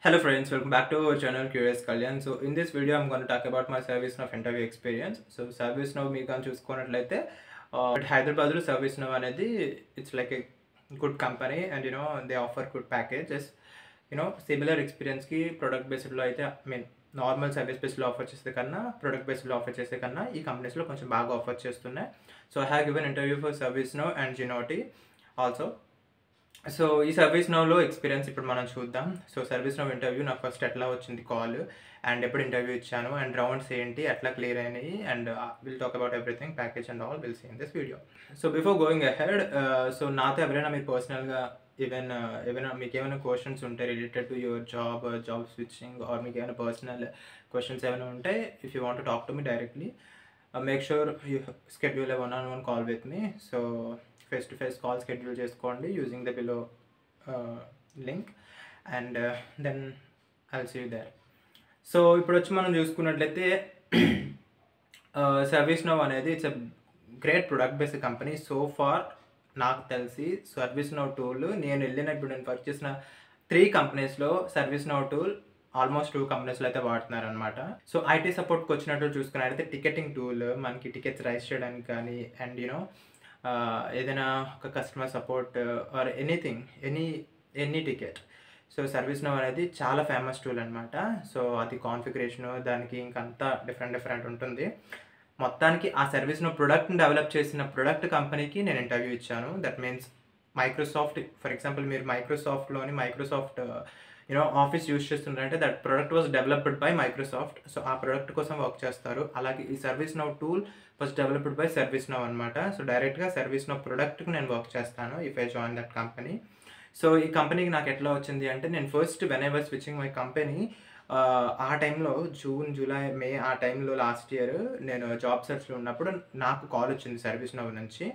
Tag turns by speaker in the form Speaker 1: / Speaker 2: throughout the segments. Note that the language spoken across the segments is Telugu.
Speaker 1: Hello friends, welcome back to our channel Curious Kalyan. So in this video I'm going to talk about my ServiceNow interview experience. So ServiceNow మీకు కానీ చూసుకున్నట్లయితే హైదరాబాద్లో ServiceNow అనేది it's like a good company and they offer good packages. Similar ఎక్స్పీరియన్స్కి ప్రొడక్ట్ బేస్డ్లో అయితే నార్మల్ సర్వీస్ బేస్డ్లో ఆఫర్ చేసే కన్నా ప్రొడక్ట్ బేస్డ్లో ఆఫర్ చేసే కన్నా ఈ కంపెనీస్లో కొంచెం బాగా ఆఫర్ చేస్తున్నాయి. So I have given interview for ServiceNow and Ginoti also. So ఈ ServiceNowలో ఎక్స్పీరియన్స్ ఇప్పుడు మనం చూద్దాం. సో ServiceNow ఇంటర్వ్యూ నాకు ఫస్ట్ ఎట్లా వచ్చింది కాల్ అండ్ ఎప్పుడు ఇంటర్వ్యూ ఇచ్చాను అండ్ రౌండ్స్ ఏంటి ఎట్లా క్లియర్ అయినాయి and will talk about everything package and all will see in this video. So before going ahead, so నాతో ఎవరైనా మీరు పర్సనల్గా ఏమైనా మీకు ఏమైనా క్వశ్చన్స్ ఉంటే related to your job switching or మీకు ఏమైనా పర్సనల్ క్వశ్చన్స్ ఏమైనా ఉంటే if you want to talk to me directly make sure you schedule a one call with me. So face to face call schedule చేసుకోండి using the below link and then I'll see you there. So ఇప్పుడు వచ్చి మనం చూసుకున్నట్లయితే ServiceNow అనేది it's a great product based company. So far నాకు తెలిసి ServiceNow టూల్ నేను వర్క్ చేసిన 3 కంపెనీస్లో ServiceNow టూల్ ఆల్మోస్ట్ 2 కంపెనీస్లో అయితే వాడుతున్నారనమాట. సో ఐటీ సపోర్ట్కి వచ్చినట్టు చూసుకున్నట్లయితే టికెటింగ్ టూల్ మనకి టికెట్స్ రైజ్ చేయడానికి కానీ అండ్ ఏదైనా ఒక customer support or anything any ticket. So ServiceNow అనేది చాలా ఫేమస్ టూల్ అనమాట. సో అది కాన్ఫిగరేషను దానికి ఇంకంతా డిఫరెంట్ ఉంటుంది. మొత్తానికి ఆ ServiceNow ప్రోడక్ట్ని డెవలప్ చేసిన ప్రొడక్ట్ కంపెనీకి నేను ఇంటర్వ్యూ ఇచ్చాను. That means Microsoft, for example మీరు మైక్రోసాఫ్ట్ ఆఫీస్ యూజ్ చేస్తున్నారంటే that product was developed by Microsoft. So ఆ ప్రొడక్ట్ కోసం వర్క్ చేస్తారు. అలాగే ఈ ServiceNow tool was developed by ServiceNow అనమాట. సో డైరెక్ట్గా ServiceNow ప్రొడక్ట్కి నేను వర్క్ చేస్తాను if I join that company. So ఈ కంపెనీకి నాకు ఎట్లా వచ్చింది అంటే నేను first when I was switching my company ఆ టైంలో జూన్ జూలై మే ఆ టైంలో లాస్ట్ ఇయర్ నేను జాబ్ సెర్చ్లో ఉన్నప్పుడు నాకు కాల్ వచ్చింది ServiceNow నుంచి.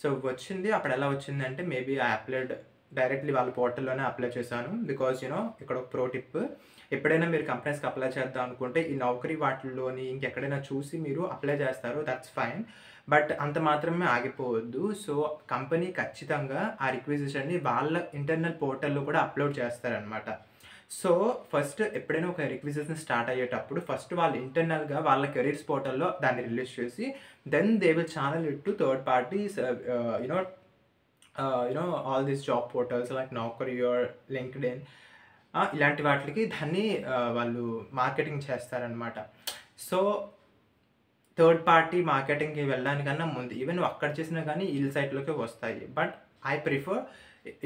Speaker 1: సో వచ్చింది అప్పుడు ఎలా వచ్చింది అంటే మేబీ ఐ అప్లైడ్ డైరెక్ట్లీ వాళ్ళ పోర్టల్లోనే అప్లై చేశాను. బికాజ్ ఇక్కడ ఒక ప్రో టిప్, ఎప్పుడైనా మీరు కంపెనీస్కి అప్లై చేద్దాం అనుకుంటే ఈ నౌకరీ వాటిల్లోని ఇంకెక్కడైనా చూసి మీరు అప్లై చేస్తారు, దట్స్ ఫైన్. బట్ అంత మాత్రమే ఆగిపోవద్దు. సో కంపెనీ ఖచ్చితంగా ఆ రిక్విజిషన్ని వాళ్ళ ఇంటర్నల్ పోర్టల్లో కూడా అప్లోడ్ చేస్తారనమాట. సో ఫస్ట్ ఎప్పుడైనా ఒక రిక్విజిషన్ స్టార్ట్ అయ్యేటప్పుడు ఫస్ట్ వాళ్ళు ఇంటర్నల్గా వాళ్ళ కెరీర్స్ పోర్టల్లో దాన్ని రిలీజ్ చేసి then they will channel it to third parties all these job portals like Naukri or LinkedIn, ఇలాంటి వాటికి దాన్ని వాళ్ళు మార్కెటింగ్ చేస్తారనమాట. సో థర్డ్ పార్టీ మార్కెటింగ్కి వెళ్ళడానికన్నా ముందు ఈవెన్ నువ్వు అక్కడ చేసినా కానీ ఈ సైట్లోకి వస్తాయి. But I prefer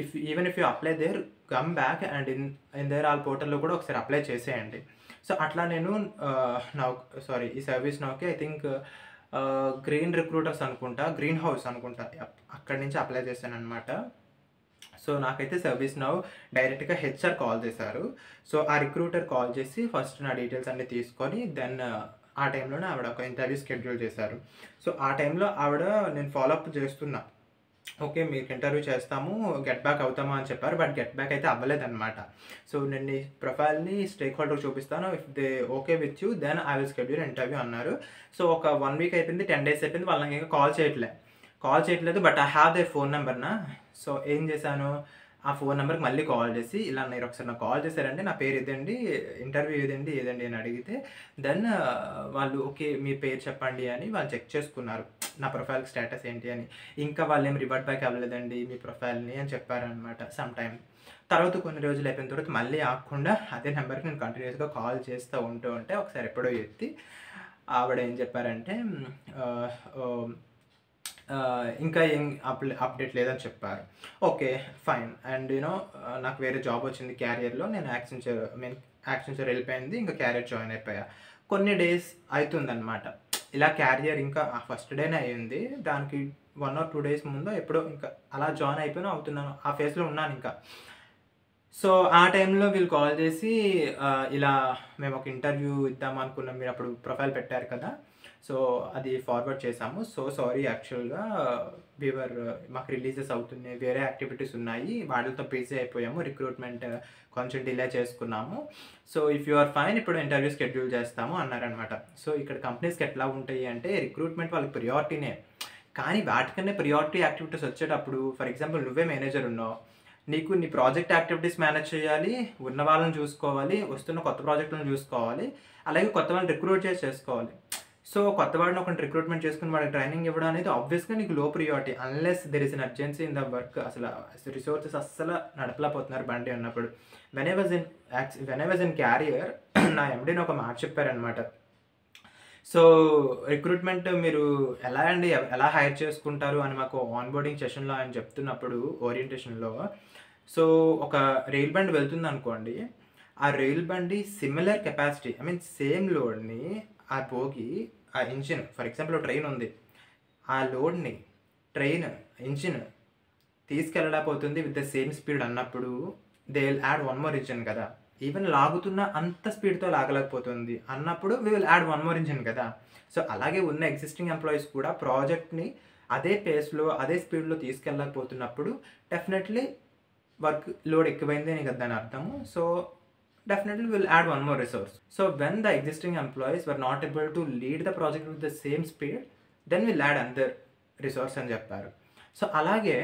Speaker 1: if you apply there come back and in there all పోర్టల్లో కూడా ఒకసారి అప్లై చేసేయండి. సో అట్లా నేను ఈ ServiceNowకి ఐ థింక్ గ్రీన్ రిక్రూటర్స్ అనుకుంటా, గ్రీన్ హౌస్ అనుకుంటా, అక్కడి నుంచి అప్లై చేశాను అనమాట. సో నాకైతే ServiceNow డైరెక్ట్గా HR కాల్ చేశారు. సో ఆ రిక్రూటర్ కాల్ చేసి ఫస్ట్ నా డీటెయిల్స్ అన్నీ తీసుకొని దెన్ ఆ టైంలోనే ఆవిడ ఒక ఇంటర్వ్యూ షెడ్యూల్ చేశారు. సో ఆ టైంలో ఆవిడ నేను ఫాలోఅప్ చేస్తున్నా, ఓకే మీకు ఇంటర్వ్యూ చేస్తాము గెట్ బ్యాక్ అవుతామా అని చెప్పారు. బట్ గెట్ బ్యాక్ అయితే అవ్వలేదన్నమాట. సో నేను ఈ ప్రొఫైల్ని స్టేక్ హోల్డర్ చూపిస్తాను, if they okay with you then I will schedule interview అన్నారు. సో ఒక 1 వీక్ అయిపోయింది, 10 days అయిపోయింది, వాళ్ళకి ఇంకా కాల్ చేయట్లేదు. But I have their phone నెంబర్నా. సో ఏం చేశాను, ఆ ఫోన్ నెంబర్కి మళ్ళీ కాల్ చేసి ఇలా మీరు ఒకసారి నాకు కాల్ చేశారంటే నా పేరు ఇదండి, ఇంటర్వ్యూ ఏదండి అని అడిగితే దెన్ వాళ్ళు ఓకే మీ పేరు చెప్పండి అని వాళ్ళు చెక్ చేసుకున్నారు నా ప్రొఫైల్ స్టేటస్ ఏంటి అని. ఇంకా వాళ్ళు ఏం రివర్ట్ బ్యాక్ అవ్వలేదండి మీ ప్రొఫైల్ని అని చెప్పారనమాట. సమ్ టైం తర్వాత కొన్ని రోజులు అయిపోయిన తర్వాత మళ్ళీ ఆగకుండా అదే నెంబర్కి నేను కంటిన్యూస్గా కాల్ చేస్తూ ఉంటే ఒకసారి ఎప్పుడో ఎత్తి ఆవిడ ఏం చెప్పారంటే ఇంకా ఏం అప్డేట్ లేదని చెప్పారు. Okay fine. అండ్ నాకు వేరే జాబ్ వచ్చింది క్యారియర్లో, నేను యాక్సెంచర్ వెళ్ళిపోయింది, ఇంకా క్యారియర్ జాయిన్ అయిపోయా. కొన్ని డేస్ అవుతుందన్నమాట. ఇలా క్యారియర్ ఇంకా ఫస్ట్ డేనే అయ్యింది, దానికి 1 or 2 days ముందు ఎప్పుడో ఇంకా అలా జాయిన్ అవుతున్నాను, ఆ ఫేజ్లో ఉన్నాను ఇంకా. సో ఆ టైంలో వీళ్ళు కాల్ చేసి ఇలా మేము ఒక ఇంటర్వ్యూ ఇద్దాం అనుకున్నాం, మీరు అప్పుడు ప్రొఫైల్ పెట్టారు కదా, సో అది ఫార్వర్డ్ చేసాము. సో సారీ యాక్చువల్గా మాకు రిలీజెస్ అవుతున్నాయి, వేరే యాక్టివిటీస్ ఉన్నాయి, వాటితో బిజీ అయిపోయాము, రిక్రూట్మెంట్ కొంచెం డిలే చేసుకున్నాము. So if you are fine ఇప్పుడు ఇంటర్వ్యూ షెడ్యూల్ చేస్తాము అన్నారనమాట. సో ఇక్కడ కంపెనీస్కి ఎట్లా ఉంటాయి అంటే రిక్రూట్మెంట్ వాళ్ళకి ప్రియారిటీనే, కానీ వాటికన్నా ప్రియారిటీ యాక్టివిటీస్ వచ్చేటప్పుడు ఫర్ ఎగ్జాంపుల్ నువ్వే మేనేజర్ ఉన్నావు, నీకు నీ ప్రాజెక్ట్ యాక్టివిటీస్ మేనేజ్ చేయాలి, ఉన్న వాళ్ళని చూసుకోవాలి, వస్తున్న కొత్త ప్రాజెక్టులను చూసుకోవాలి, అలాగే కొత్త వాళ్ళని రిక్రూట్ చేసుకోవాలి. సో కొత్త వాడిని ఒకటి రిక్రూట్మెంట్ చేసుకుని వాడికి ట్రైనింగ్ ఇవ్వడం అనేది ఆబ్వియస్గా నీకు లో priority unless there is an urgency in the work. అసలు రిసోర్సెస్ అస్సలు నడపలేకపోతున్నారు బండి అన్నప్పుడు. When I was in carrier నా ఎండీని ఒక మాట చెప్పారనమాట. సో రిక్రూట్మెంట్ మీరు ఎలా హైర్ చేసుకుంటారు అని మాకు ఆన్బోర్డింగ్ సెషన్లో ఆయన చెప్తున్నప్పుడు ఓరియంటేషన్లో, సో ఒక రైల్ బండి వెళ్తుంది అనుకోండి, ఆ రైల్ బండి సిమిలర్ కెపాసిటీ సేమ్ లోడ్ని ఆ బోగి ఆ ఇంజిన్, ఫర్ ఎగ్జాంపుల్ ట్రైన్ ఉంది, ఆ లోడ్ని ట్రైన్ ఇంజిన్ తీసుకెళ్ళలేకపోతుంది విత్ ద సేమ్ స్పీడ్ అన్నప్పుడు they will add one more engine కదా. ఈవెన్ లాగుతున్న అంత స్పీడ్తో లాగలేకపోతుంది అన్నప్పుడు we will add one more engine కదా. సో అలాగే ఉన్న ఎగ్జిస్టింగ్ ఎంప్లాయీస్ కూడా ప్రాజెక్ట్ని అదే పేస్లో అదే స్పీడ్లో తీసుకెళ్ళకపోతున్నప్పుడు డెఫినెట్లీ వర్క్ లోడ్ ఎక్కువైంది అని కదా దాని అర్థము. So definitely will add one more resource. So when the existing employees were not able to lead the project with the same speed, then we'll add another resource అని చెప్పారు. సో అలాగే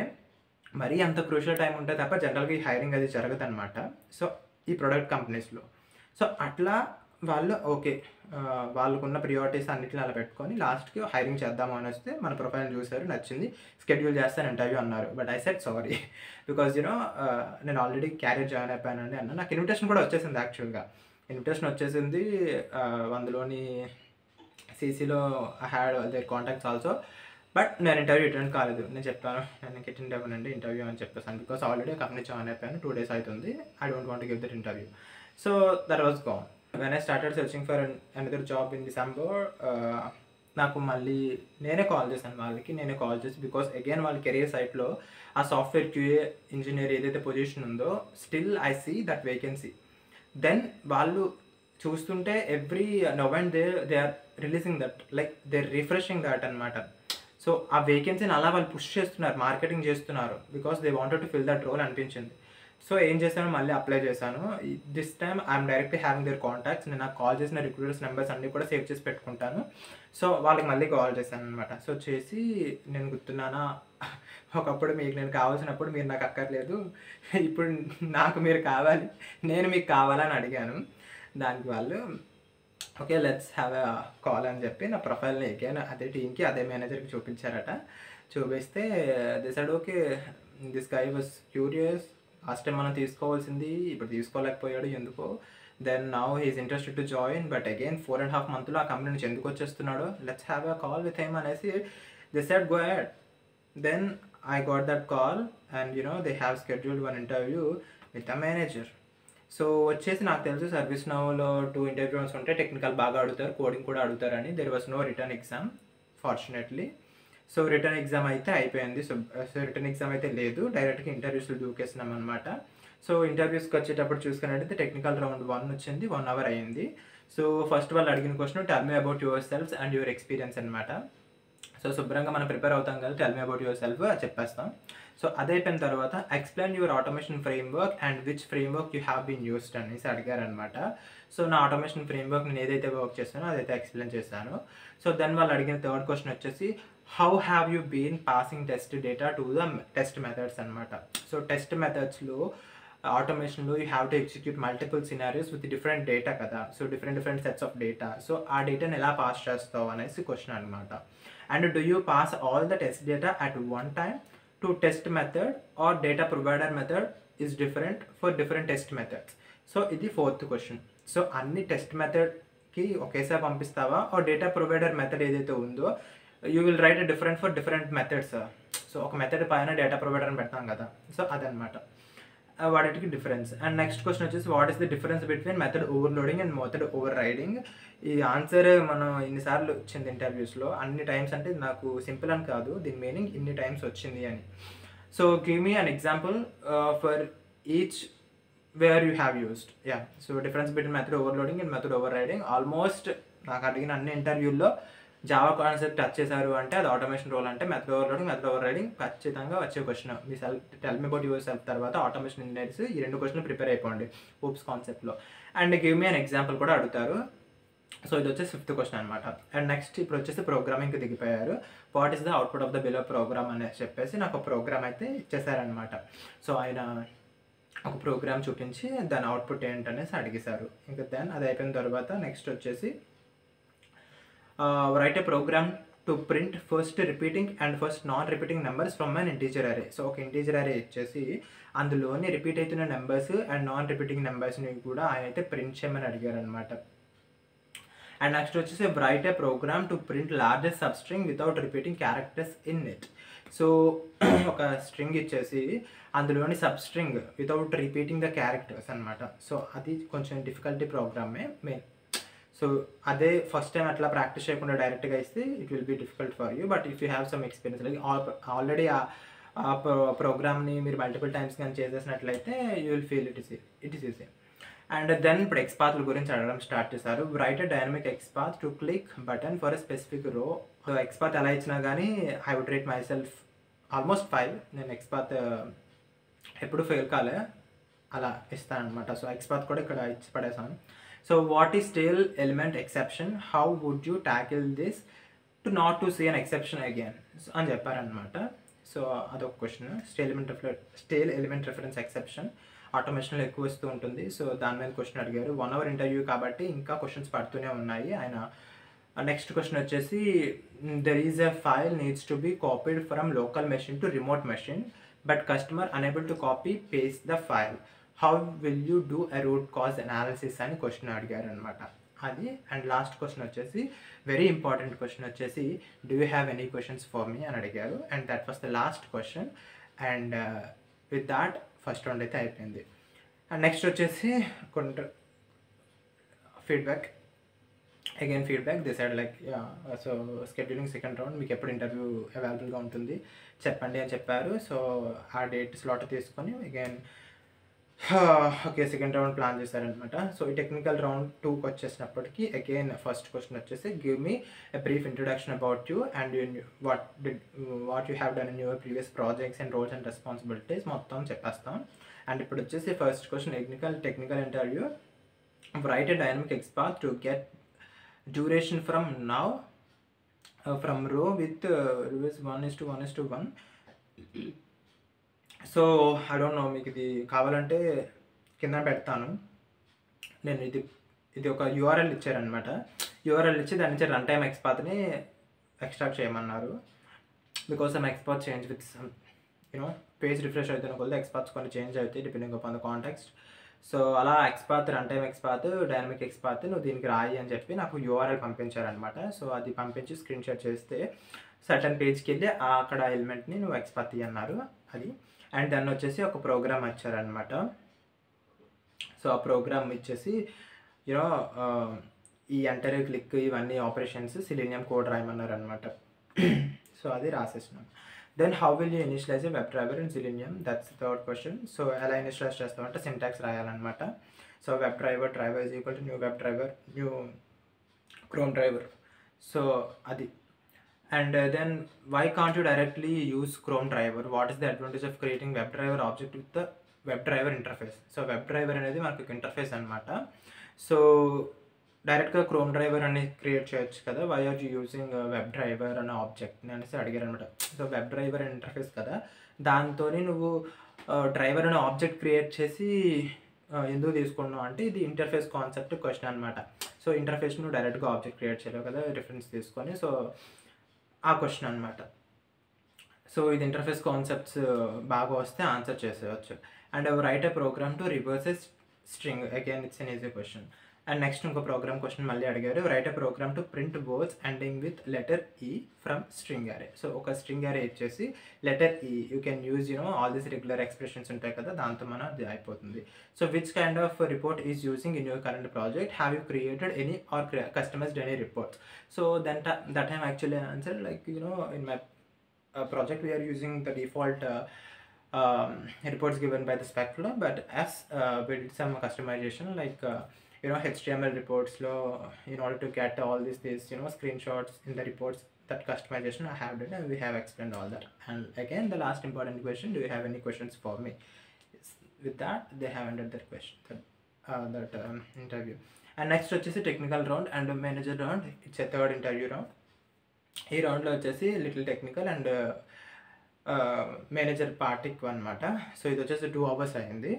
Speaker 1: మరీ అంత క్రూషియల్ టైం ఉంటే తప్ప జనరల్గా ఈ హైరింగ్ అది జరగదు అనమాట. సో ఈ ప్రొడక్ట్ కంపెనీస్లో సో అట్లా వాళ్ళు వాళ్ళకున్న ప్రియారిటీస్ అన్నిటిని అలా పెట్టుకొని లాస్ట్కి హైరింగ్ చేద్దాము అని వస్తే మన ప్రొఫైల్ చూసారు, నచ్చింది, షెడ్యూల్ చేస్తాను ఇంటర్వ్యూ అన్నారు. But I said sorry because నేను ఆల్రెడీ క్యారియర్ జాయిన్ అయిపోయానండి అన్న. నాకు ఇన్విటేషన్ కూడా వచ్చేసింది, యాక్చువల్గా ఇన్విటేషన్ వచ్చేసింది. అందులోని సీసీలో I had their contacts also. But నేను ఇంటర్వ్యూ అటెండ్ కాలేదు. నేను చెప్పాను నేను అటెండ్ అవ్వనండి ఇంటర్వ్యూ అని చెప్పేసాను. బికాస్ ఆల్రెడీ కంపెనీ జాయిన్ అయిపోయాను, 2 days అవుతుంది. I don't want give that interview. So that was gone. When I started searching for another job in December, నాకు మళ్ళీ నేనే కాల్ చేసి బికాస్ అగైన్ వాళ్ళ కెరియర్ సైట్లో ఆ సాఫ్ట్వేర్ క్యూఏ ఇంజనీర్ ఏదైతే పొజిషన్ ఉందో still I see that vacancy. Then వాళ్ళు చూస్తుంటే every now and they are releasing that, like they are refreshing that అనమాట. సో ఆ వేకెన్సీని అలా వాళ్ళు పుష్ చేస్తున్నారు, మార్కెటింగ్ చేస్తున్నారు, because they wanted to fill that role అనిపించింది. సో ఏం చేశాను, మళ్ళీ అప్లై చేశాను. This time I'm directly having their contacts. నేను నాకు కాల్ చేసిన రిక్రూటర్స్ నెంబర్స్ అన్నీ కూడా సేవ్ చేసి పెట్టుకుంటాను. సో వాళ్ళకి మళ్ళీ కాల్ చేశాను అనమాట. సో చేసి నేను గుర్తున్నానా, ఒకప్పుడు మీకు నేను కావాల్సినప్పుడు మీరు నాకు అక్కర్లేదు, ఇప్పుడు నాకు మీరు కావాలి, నేను మీకు కావాలని అడిగాను. దానికి వాళ్ళు okay let's have a call అని చెప్పి నా ప్రొఫైల్ని ఎగైన్ అదే టీమ్కి అదే మేనేజర్కి చూపించారట. చూపిస్తే they said okay this guy was curious, last time మనం తీసుకోవాల్సింది ఇప్పుడు తీసుకోలేకపోయాడు ఎందుకో, then now he is interested to join, but again 4.5 months ఆ కంపెనీ నుంచి ఎందుకు వచ్చేస్తున్నాడు, let's have a call with him అనేసి they said go ahead. Then I got that call and they have scheduled one interview with the manager. So వచ్చేసి నాకు తెలుసు సర్వీస్ నౌలో 2 interviews ఉంటాయి, టెక్నికల్ బాగా అడుగుతారు, కోడింగ్ కూడా అడుగుతారని. There was no written exam fortunately. So written exam అయితే అయిపోయింది. సో రిటర్న్ ఎగ్జామ్ అయితే లేదు, డైరెక్ట్గా ఇంటర్వ్యూస్లో దూకేస్తున్నాం అనమాట. సో ఇంటర్వ్యూస్కి వచ్చేటప్పుడు చూసుకున్నట్టయితే టెక్నికల్ రౌండ్ 1 వచ్చింది, 1 hour అయింది. సో ఫస్ట్ వాళ్ళు అడిగిన question tell me about yourselves and your experience అనమాట. సో శుభ్రంగా మనం ప్రిపేర్ అవుతాం కదా, tell me about yourself చెప్పేస్తాం. సో అది అయిపోయిన తర్వాత explain your automation framework and which framework you have been used అనేసి అడిగారనమాట. సో నా ఆటోమేషన్ ఫ్రేమ్వర్క్ నేను ఏదైతే వర్క్ చేస్తానో అదైతే ఎక్స్ప్లెయిన్ చేశాను. సో దెన్ వాళ్ళు అడిగిన థర్డ్ క్వశ్చన్ వచ్చేసి how have you been passing test data to the test methods అనమాట. సో టెస్ట్ మెథడ్స్లో ఆటోమేషన్లో you have to execute multiple scenarios with different data కదా. So different sets of data. So ఆ డేటాని ఎలా పాస్ చేస్తావు అనేసి క్వశ్చన్ అనమాట. And do you pass all the test data at one time to test method or data provider method is different for different test methods. So ఇది ఫోర్త్ క్వశ్చన్. సో అన్ని టెస్ట్ మెథడ్కి ఒకేసారి పంపిస్తావా, ఆర్ డేటా ప్రొవైడర్ మెథడ్ ఏదైతే ఉందో you will write different for different methods. So ఒక మెథడ్ పైన డేటా ప్రొవైడర్ని పెడతాం కదా, సో అదనమాట వాటికి డిఫరెన్స్. అండ్ నెక్స్ట్ క్వశ్చన్ వచ్చేసి what is the difference between method overloading and method over riding. ఈ ఆన్సర్ మనం ఇన్నిసార్లు వచ్చింది ఇంటర్వ్యూస్లో, అన్ని టైమ్స్ అంటే నాకు సింపుల్ అని కాదు, దీని మీనింగ్ ఇన్ని టైమ్స్ వచ్చింది అని. So give me an example for each where you have used. Yeah so difference between method overloading and method over riding. Almost నాకు అడిగిన అన్ని ఇంటర్వ్యూల్లో జావా కాన్సెప్ట్ టచ్ చేశారు అంటే అది ఆటోమేషన్ రోల్ అంటే method overloading method over riding ఖచ్చితంగా వచ్చే question. Me tell me about your self తర్వాత ఆటోమేషన్ ఇంజనీర్స్ ఈ 2 క్వశ్చన్లు ప్రిపేర్ అయిపోండి ఊప్స్ కాన్సెప్ట్లో. And give me an example కూడా అడుగుతారు. సో ఇది వచ్చేసి 5th క్వశ్చన్ అనమాట. అండ్ నెక్స్ట్ ఇప్పుడు వచ్చేసి ప్రోగ్రామింగ్కి దిగిపోయారు. What is the output of the below program అనేసి చెప్పేసి నాకు ప్రోగ్రామ్ అయితే ఇచ్చేసారనమాట. సో ఆయన ఒక ప్రోగ్రామ్ చూపించి దాని అవుట్పుట్ ఏంటనేసి అడిగేశారు. ఇంకా దెన్ అది అయిపోయిన తర్వాత నెక్స్ట్ వచ్చేసి write a program to print first repeating and first non repeating numbers from an integer array. So ఒక ఇంటీజర్ అరే ఇచ్చేసి అందులోని రిపీట్ అవుతున్న నెంబర్స్ అండ్ నాన్ రిపీటింగ్ నెంబర్స్ని కూడా ఆయన అయితే ప్రింట్ చేయమని అడిగారు అనమాట. అండ్ నెక్స్ట్ వచ్చేసి write a program to print largest substring without repeating characters in it. So ఒక స్ట్రింగ్ ఇచ్చేసి అందులోని substring without repeating the characters అనమాట. సో అది కొంచెం డిఫికల్టీ ప్రోగ్రామే మెయిన్. సో అదే ఫస్ట్ టైం అట్లా ప్రాక్టీస్ చేయకుండా డైరెక్ట్గా ఇస్తే it will be difficult for you. But if you have some experience like already ఆ ప్రోగ్రామ్ని మీరు మల్టిపుల్ టైమ్స్ కానీ చేసేసినట్లయితే you will feel it is easy. And then ఇప్పుడు ఎక్స్పాత్ల గురించి అడగడం స్టార్ట్ చేశారు. Write a dynamic XPath to click button for a specific row. So XPath ఎలా ఇచ్చినా కానీ I would rate myself almost 5. నేను ఎక్స్పాత్ ఎప్పుడు ఫెయిల్ కాలే, అలా ఇస్తాను అనమాట. సో ఎక్స్పాత్ కూడా ఇక్కడ ఇచ్చి పడేసాను. So what is stale element exception, how would you tackle this to not to see an exception again అని చెప్పారనమాట. సో అదొక question. Stale element reference exception ఆటోమేషన్లో ఎక్కువ వస్తూ ఉంటుంది. సో దాని మీద క్వశ్చన్ అడిగారు. 1 hour ఇంటర్వ్యూ కాబట్టి ఇంకా క్వశ్చన్స్ పడుతూనే ఉన్నాయి. ఆయన నెక్స్ట్ క్వశ్చన్ వచ్చేసి there is a file needs to be copied from local machine to remote machine but customer unable to copy paste the file, how will you do a root cause analysis అని క్వశ్చన్ అడిగారు అనమాట. అది. అండ్ లాస్ట్ క్వశ్చన్ వచ్చేసి వెరీ ఇంపార్టెంట్ క్వశ్చన్ వచ్చేసి do you have any questions for me అని అడిగారు. And that was the last question. And with that first round అయితే అయిపోయింది. అండ్ నెక్స్ట్ వచ్చేసి కొంత feedback, again feedback decide like so scheduling second round మీకు ఎప్పుడు ఇంటర్వ్యూ అవైలబుల్గా ఉంటుంది చెప్పండి అని చెప్పారు. సో ఆ డేట్ స్లాట్ తీసుకొని again okay second round plan చేశారనమాట. సో ఈ టెక్నికల్ రౌండ్ 2కి వచ్చేసినప్పటికీ అగైన్ ఫస్ట్ క్వశ్చన్ వచ్చేసి give me a brief introduction about you and what you have done in your previous projects and roles and responsibilities మొత్తం చెప్పేస్తాం. అండ్ ఇప్పుడు వచ్చేసి first question technical interview. Write a dynamic XPath to get duration from now from row with reverse 1:1:1. So I don't no, మీకు ఇది కావాలంటే కింద పెడతాను. నేను ఇది ఒక యూఆర్ఎల్ ఇచ్చారనమాట. యూఆర్ఎల్ ఇచ్చి దాని నుంచి రన్ టైమ్ ఎక్స్పాత్ని ఎక్స్ట్రాక్ట్ చేయమన్నారు. Because some XPath change with some page refresh అవుతున్న కొద్దిగా ఎక్స్పాత్స్ కొన్ని చేంజ్ అవుతాయి depending upon the context. So అలా XPath run time XPath dynamic XPath నువ్వు దీనికి రాయి అని చెప్పి నాకు యూఆర్ఎల్ పంపించారనమాట. సో అది పంపించి స్క్రీన్ షాట్ చేస్తే సర్టన్ పేజ్కి వెళ్ళి అక్కడ ఎలిమెంట్ని నువ్వు ఎక్స్పాత్ అన్నారు అది. అండ్ దాన్ని వచ్చేసి ఒక ప్రోగ్రామ్ ఇచ్చారనమాట. సో ఆ ప్రోగ్రామ్ ఇచ్చేసి ఈ ఎంటర్ క్లిక్ ఇవన్నీ ఆపరేషన్స్ సిలీనియం కోడ్ రాయమన్నారు అనమాట. సో అది రాసేసినాం. Then how will you initialize web driver in Selenium, that's third question. So ఎలా ఇనిషియలైజ్ చేస్తామంటే సింటాక్స్ రాయాలన్నమాట. So web driver is equal to new web driver new Chrome driver. So అది. And then why can't you directly use Chrome driver? What is the advantage of creating WebDriver object with the WebDriver interface? So WebDriver అనేది మనకు ఇంటర్ఫేస్ అనమాట. సో డైరెక్ట్గా క్రోమ్ డ్రైవర్ అని క్రియేట్ చేయొచ్చు కదా, why are you using web driver అనే ఆబ్జెక్ట్ని అనేసి అడిగారు అనమాట. సో వెబ్ డ్రైవర్ ఇంటర్ఫేస్ కదా, దాంతో నువ్వు డ్రైవర్ అనే ఆబ్జెక్ట్ క్రియేట్ చేసి ఎందుకు తీసుకున్నావు అంటే ఇది ఇంటర్ఫేస్ కాన్సెప్ట్ క్వశ్చన్ అనమాట. సో ఇంటర్ఫేస్ నువ్వు డైరెక్ట్గా ఆబ్జెక్ట్ క్రియేట్ చేయలేవు కదా రిఫరెన్స్ తీసుకొని. సో ఆ క్వశ్చన్ అనమాట. సో ఇది ఇంటర్ఫేస్ కాన్సెప్ట్స్ బాగా వస్తే ఆన్సర్ చేసేయచ్చు. And write a program to reverse a string, again it's an easy question. And next ఇంకో ప్రోగ్రామ్ క్వశ్చన్ మళ్ళీ అడిగారు. Write a program to print words ending with letter E from string array. So ఒక స్ట్రింగ్ అరే ఇచ్చేసి letter E you can use all these regular expressions ఉంటాయి కదా, దాంతో మనం అది అయిపోతుంది. So which kind of report is using in your current project, have you created any or customized any reports? So that time actually answered like in my project we are using the default reports given by the Specflow, but as we did some customization like HTML reports in order to get all these screenshots in the reports. That customization I have done and we have explained all that. And again the last important question, do you have any questions for me? With that they have ended their question. that interview. And next వచ్చేసి technical round and manager round. It's a third interview round. ఈ రౌండ్లో వచ్చేసి little technical and manager part ఎక్కువ అనమాట. సో ఇది వచ్చేసి 2 hours అయింది.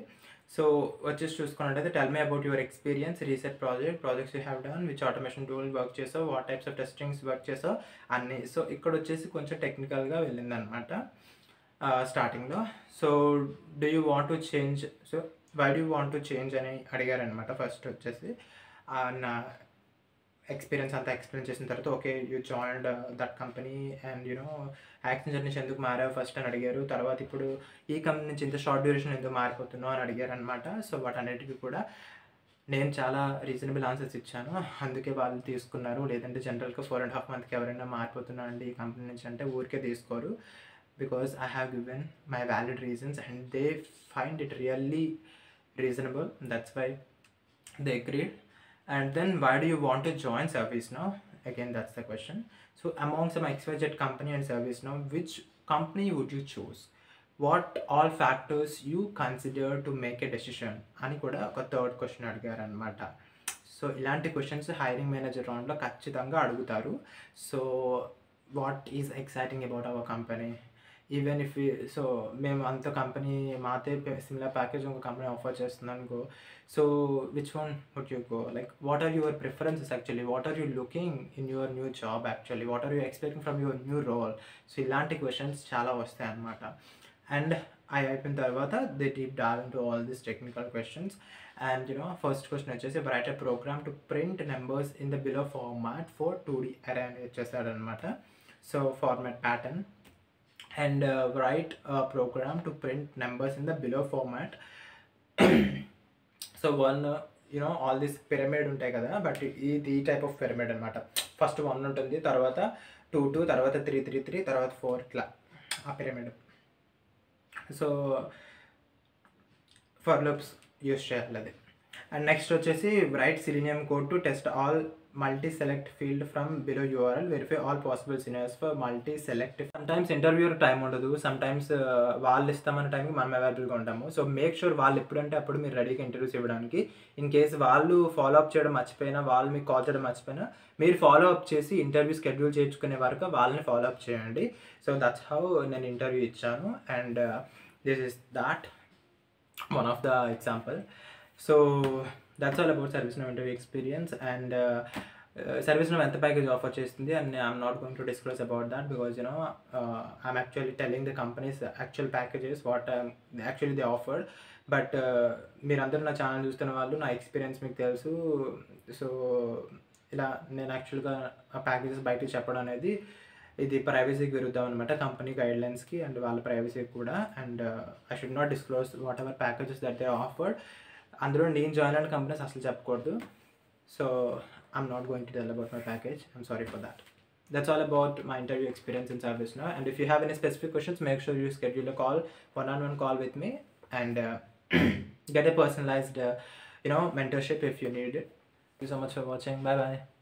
Speaker 1: సో వచ్చేసి చూసుకున్నట్టయితే tell me about your experience, recent projects you have done, which automation tool work చేసావు, what types of testings work చేసావు అన్నీ. సో ఇక్కడ వచ్చేసి కొంచెం టెక్నికల్గా వెళ్ళిందనమాట స్టార్టింగ్లో. So do you want to change, so why do you want to change అని అడిగారనమాట. ఫస్ట్ వచ్చేసి నా ఎక్స్పీరియన్స్ అంతా ఎక్స్ప్లెయిన్ చేసిన తర్వాత okay you joined that company and you know Accenture నుంచి ఎందుకు మారావు ఫస్ట్ అని అడిగారు. తర్వాత ఇప్పుడు ఈ కంపెనీ నుంచి ఇంత షార్ట్ డ్యూరేషన్ ఎందుకు మారిపోతున్నావు అని అడిగారు అనమాట. సో వాటన్నిటికీ కూడా నేను చాలా రీజనబుల్ ఆన్సర్స్ ఇచ్చాను, అందుకే వాళ్ళు తీసుకున్నారు. లేదంటే జనరల్గా 4.5 monthsకి ఎవరైనా మారిపోతున్నా అండి ఈ కంపెనీ నుంచి అంటే ఊరికే తీసుకోరు. Because I have given my valid reasons and they find it really reasonable, that's why they agreed. And then why do you want to join ServiceNow? Again, that's the question. So among some XYZ company and ServiceNow, which company would you choose? What all factors you consider to make a decision అని కూడా ఒక థర్డ్ క్వశ్చన్ అడిగారు అనమాట. సో ఇలాంటి క్వశ్చన్స్ హైరింగ్ మేనేజర్ రౌండ్లో ఖచ్చితంగా అడుగుతారు. So what is exciting about our company, even if so మేము అంత కంపెనీ మాతే సిమిలర్ ప్యాకేజ్ ఒక కంపెనీ ఆఫర్ చేస్తుంది అనుకో, so which one would you go, like what are your preferences actually, what are you looking in your new job actually, what are you expecting from your new role. So ఇలాంటి క్వశ్చన్స్ చాలా వస్తాయి అన్నమాట. అండ్ అయిపోయిన తర్వాత they deep dive into all this technical questions. And you know first question వచ్చేసి write a program to print numbers in the below format for 2D array అని వచ్చేసాడనమాట. So format pattern and write a program to print numbers in the below format. So one you know all this pyramid ఉంటాయి కదా, బట్ ఈ టైప్ ఆఫ్ పిరమిడ్ అనమాట. ఫస్ట్ 1 ఉంటుంది, తర్వాత 2 2, తర్వాత 3 3 3, తర్వాత 4, ఇట్లా ఆ pyramid. So for loops use చేయాలి అది. అండ్ నెక్స్ట్ వచ్చేసి right selenium code to test all multi select field from below URL, verify all possible scenarios for multi select. Sometimes interviewer time ఉండదు, సమ్టైమ్స్ వాళ్ళు ఇస్తామన్న టైంకి మనం అవైలబుల్గా ఉంటాము. సో మేక్ షూర్ వాళ్ళు ఎప్పుడంటే అప్పుడు మీరు రెడీగా ఇంటర్వ్యూస్ ఇవ్వడానికి. ఇన్ కేసు వాళ్ళు ఫాలో అప్ చేయడం మర్చిపోయినా, వాళ్ళు మీకు కాల్ చేయడం మర్చిపోయినా, మీరు ఫాలో అప్ చేసి ఇంటర్వ్యూ షెడ్యూల్ చేయించుకునే వరకు వాళ్ళని ఫాలో అప్ చేయండి. సో దట్స్ హౌ నేను ఇంటర్వ్యూ ఇచ్చాను. And this is that one of the example. So that's all about ServiceNow interview experience. And ServiceNow ఎంత ప్యాకేజ్ ఆఫర్ చేస్తుంది and I'm not going to disclose about that because you know I'm actually telling the companies actual packages what actually they offered. But మీరందరూ నా ఛానల్ చూస్తున్న వాళ్ళు నా ఎక్స్పీరియన్స్ మీకు తెలుసు. సో ఇలా నేను యాక్చువల్గా ఆ ప్యాకేజెస్ బయటకు చెప్పడం అనేది ఇది ప్రైవసీకి విరుద్ధం అనమాట, కంపెనీ గైడ్లైన్స్కి అండ్ వాళ్ళ ప్రైవసీకి కూడా. And I should not disclose what ever packages that they offered. అందులో నేను జాయిన్ అయిన కంపెనీస్ అసలు చెప్పకూడదు. So I'm not going to tell about my package. I'm sorry for that. That's all about my interview experience in ServiceNow. And if you have any specific questions, make sure you schedule a call, one-on-one call with me, and get a personalized mentorship if you need it. Thank you so much for watching. Bye bye.